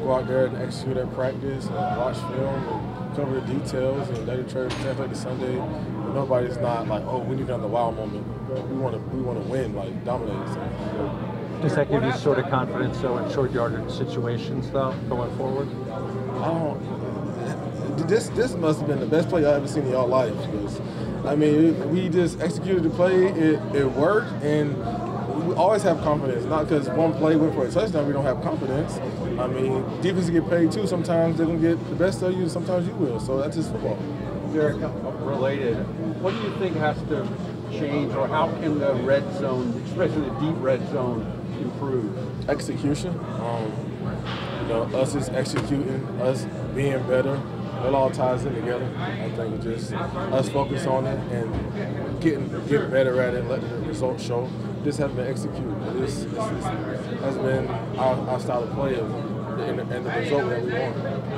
go out there and execute at practice and watch film and cover the details and let it translate to Sunday. Nobody's not like, oh, we need another wow moment. We want to win, like dominate. So. Does that give you sort of confidence, though, in short yardage situations, though, going forward? This must have been the best play I've ever seen in y'all life. Because, I mean, we just executed the play. It worked, and we always have confidence. Not because one play went for a touchdown, we don't have confidence. I mean, defense get paid too. Sometimes they're gonna get the best of you, sometimes you will. So that's just football. Derek, related. What do you think has to change, or how can the red zone, especially the deep red zone, improve? Execution. Us just executing, us being better. It all ties in together. I think it's just us focus on it and getting better at it, letting the results show. This has been executed. This has been our style of play and the result that we want.